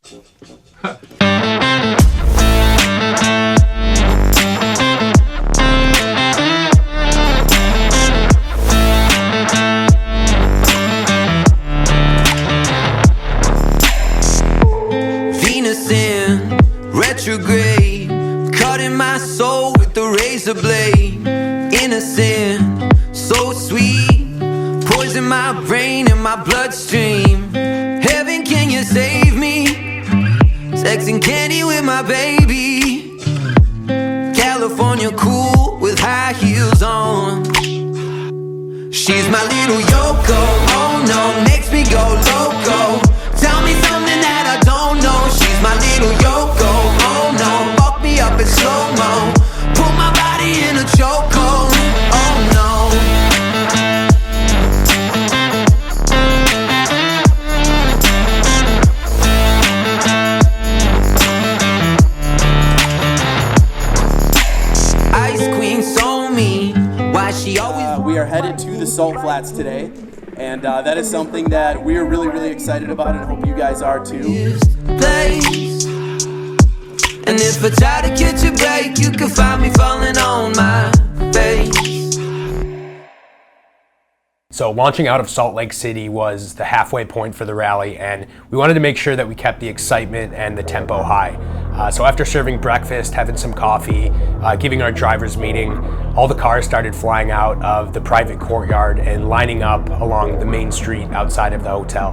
Venus in retrograde, cutting my soul with the razor blade. Innocent, so sweet, poison my brain and my bloodstream. Heaven, can you save me? Sex and candy with my baby. California cool with high heels on. She's my little Yoko, oh no, makes me go loco. Tell me something that I don't know. She's my little Yoko, oh no, fuck me up in slow-mo. Put my body in a chokehold, oh no. Ice Queen sold me, why she always... We are headed to the Salt Flats today, and that is something that we're really excited about, and hope you guys are too. Place. And if I try to catch a break, you can find me falling on my face. So launching out of Salt Lake City was the halfway point for the rally, and we wanted to make sure that we kept the excitement and the tempo high. So after serving breakfast, having some coffee, giving our driver's meeting, all the cars started flying out of the private courtyard and lining up along the main street outside of the hotel.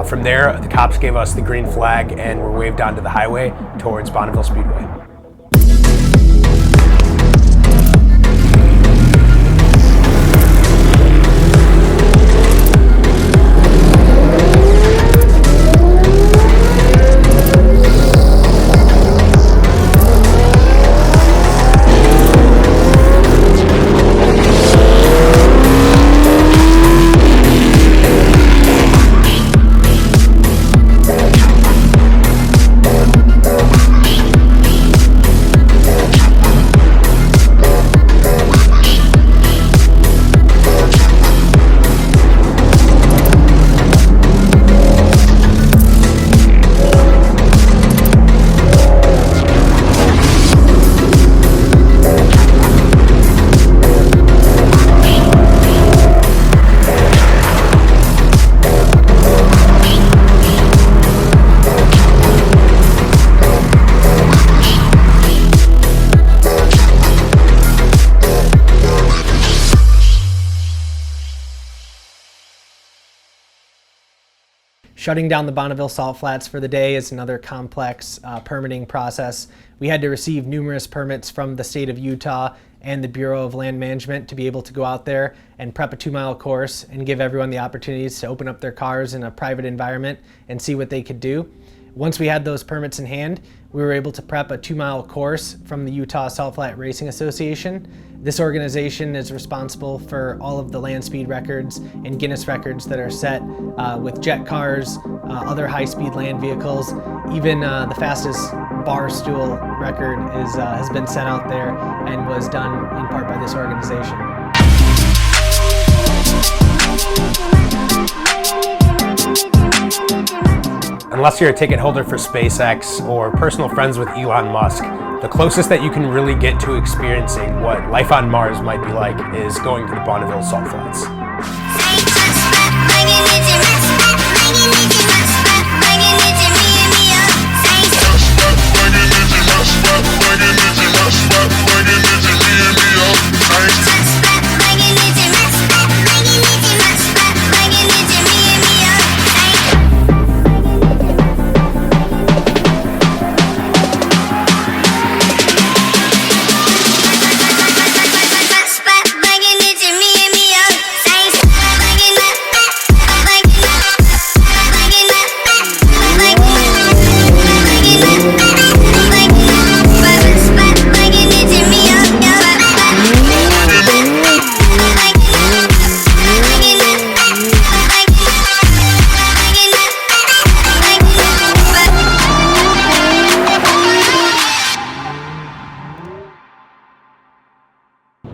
From there, the cops gave us the green flag and were waved onto the highway towards Bonneville Speedway. Shutting down the Bonneville Salt Flats for the day is another complex permitting process. We had to receive numerous permits from the state of Utah and the Bureau of Land Management to be able to go out there and prep a 2-mile course and give everyone the opportunities to open up their cars in a private environment and see what they could do. Once we had those permits in hand, we were able to prep a 2-mile course from the Utah Salt Flat Racing Association. This organization is responsible for all of the land speed records and Guinness records that are set with jet cars, other high-speed land vehicles. Even the fastest bar stool record has been set out there and was done in part by this organization. Unless you're a ticket holder for SpaceX or personal friends with Elon Musk, the closest that you can really get to experiencing what life on Mars might be like is going to the Bonneville Salt Flats.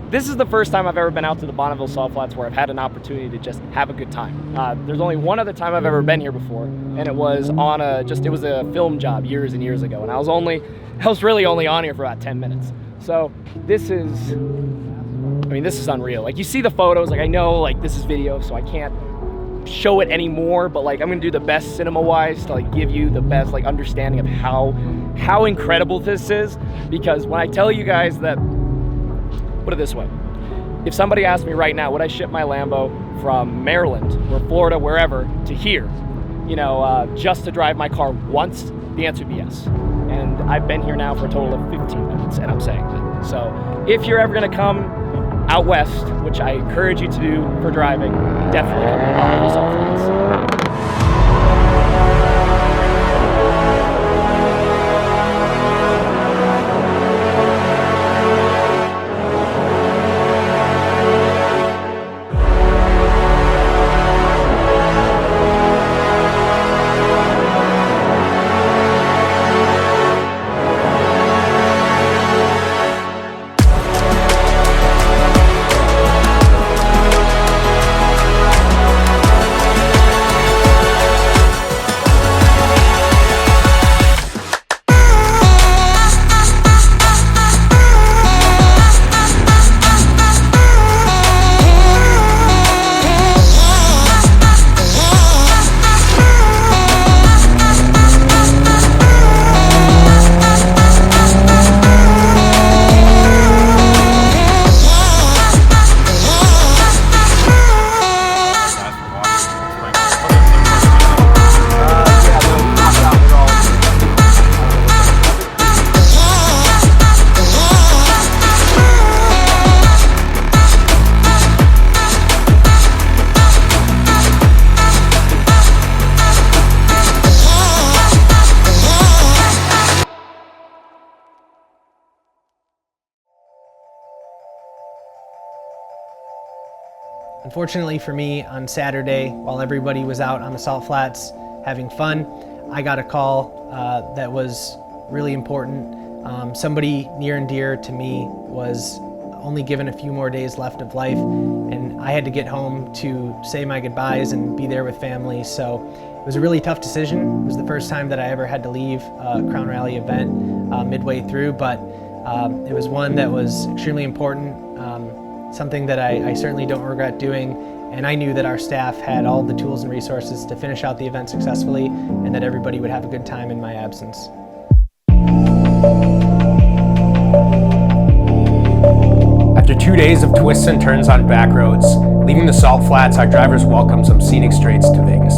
This is the first time I've ever been out to the Bonneville Salt Flats where I've had an opportunity to just have a good time. There's only one other time I've ever been here before, and it was on it was a film job years and years ago, and I was really only on here for about 10 minutes. So this is unreal. Like, you see the photos, like, I know, like, this is video, so I can't show it anymore, but like, I'm gonna do the best cinema-wise to like give you the best like understanding of how incredible this is. Because when I tell you guys that, put it this way, if somebody asked me right now, would I ship my Lambo from Maryland or Florida, wherever, to here, just to drive my car once, the answer would be yes. And I've been here now for a total of 15 minutes, and I'm saying that. So if you're ever gonna come out west, which I encourage you to do for driving, definitely come to Bonneville Salt Flats. Unfortunately for me, on Saturday, while everybody was out on the Salt Flats having fun, I got a call that was really important. Somebody near and dear to me was only given a few more days left of life, and I had to get home to say my goodbyes and be there with family. So it was a really tough decision. It was the first time that I ever had to leave a Crown Rally event midway through, but it was one that was extremely important. Something that I certainly don't regret doing, and I knew that our staff had all the tools and resources to finish out the event successfully, and that everybody would have a good time in my absence. After 2 days of twists and turns on back roads, leaving the Salt Flats, our drivers welcomed some scenic straights to Vegas.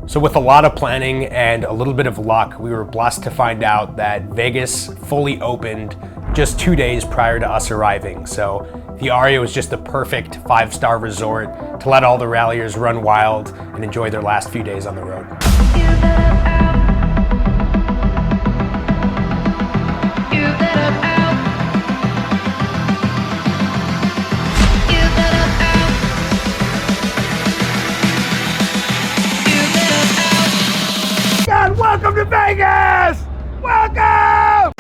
So with a lot of planning and a little bit of luck, we were blessed to find out that Vegas fully opened just 2 days prior to us arriving. So the Aria was just the perfect 5-star resort to let all the ralliers run wild and enjoy their last few days on the road. Welcome to Vegas! Welcome!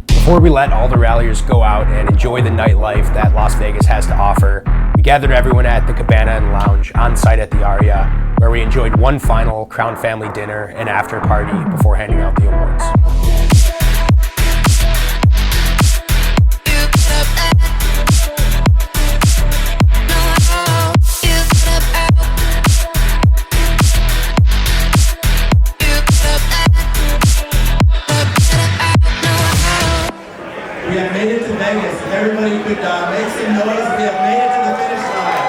Before we let all the ralliers go out and enjoy the nightlife that Las Vegas has to offer, we gathered everyone at the Cabana and Lounge on site at the Aria, where we enjoyed one final Crown family dinner and after party before handing out the awards. We have made it to Vegas. If everybody could make some noise, we have made it to the finish line.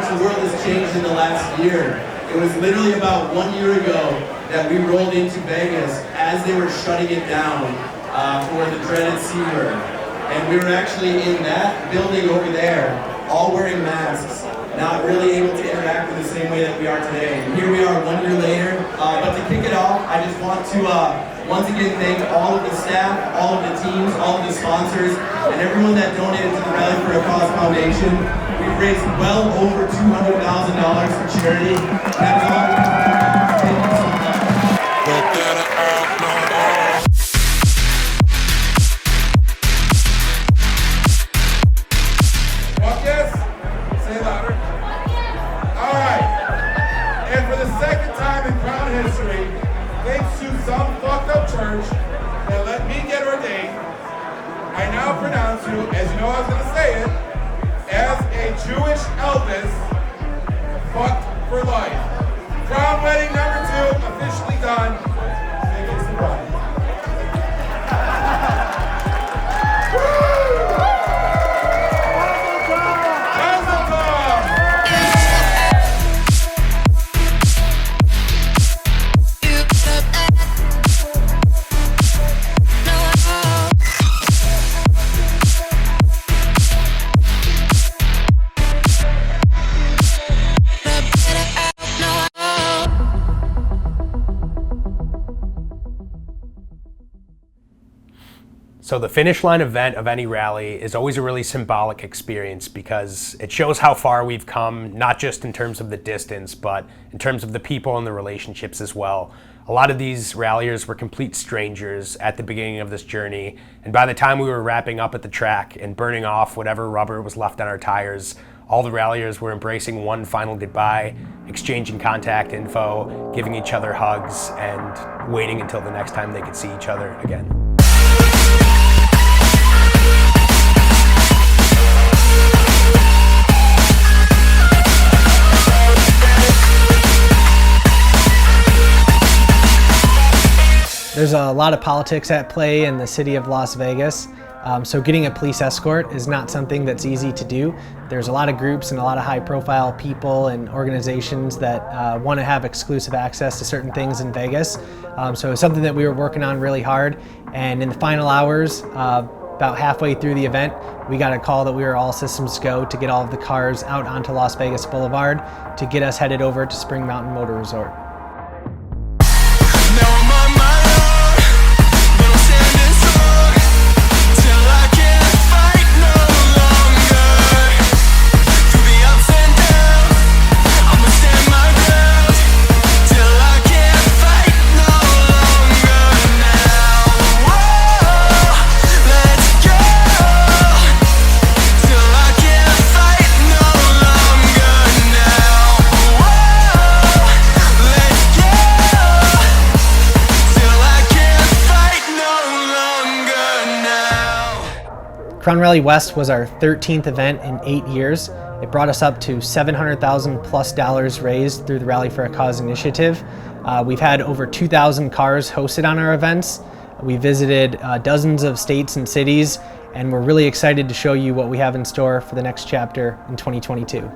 much the world has changed in the last year. It was literally about 1 year ago that we rolled into Vegas as they were shutting it down for the dreaded C word. And we were actually in that building over there, all wearing masks, not really able to interact in the same way that we are today. And here we are 1 year later. But to kick it off, I just want to once again thank all of the staff, all of the teams, all of the sponsors, and everyone that donated to the Rally for a Cause Foundation. We've raised well over $200,000 for charity. That's all. Thank you so much. Want this? Say louder. All right. And for the second time in Crown history, thanks to some fucked up church that let me get ordained, I now pronounce you, as you know I was going to say it, as a Jewish Elvis, fucked for life. Crown wedding number 2 officially done. Vegas the bride. So the finish line event of any rally is always a really symbolic experience because it shows how far we've come, not just in terms of the distance, but in terms of the people and the relationships as well. A lot of these ralliers were complete strangers at the beginning of this journey, and by the time we were wrapping up at the track and burning off whatever rubber was left on our tires, all the ralliers were embracing one final goodbye, exchanging contact info, giving each other hugs, and waiting until the next time they could see each other again. There's a lot of politics at play in the city of Las Vegas, so getting a police escort is not something that's easy to do. There's a lot of groups and a lot of high-profile people and organizations that want to have exclusive access to certain things in Vegas. So it's something that we were working on really hard, and in the final hours, about halfway through the event, we got a call that we were all systems go to get all of the cars out onto Las Vegas Boulevard to get us headed over to Spring Mountain Motor Resort. Crown Rally West was our 13th event in 8 years. It brought us up to $700,000+ raised through the Rally for a Cause initiative. We've had over 2,000 cars hosted on our events. We visited dozens of states and cities, and we're really excited to show you what we have in store for the next chapter in 2022.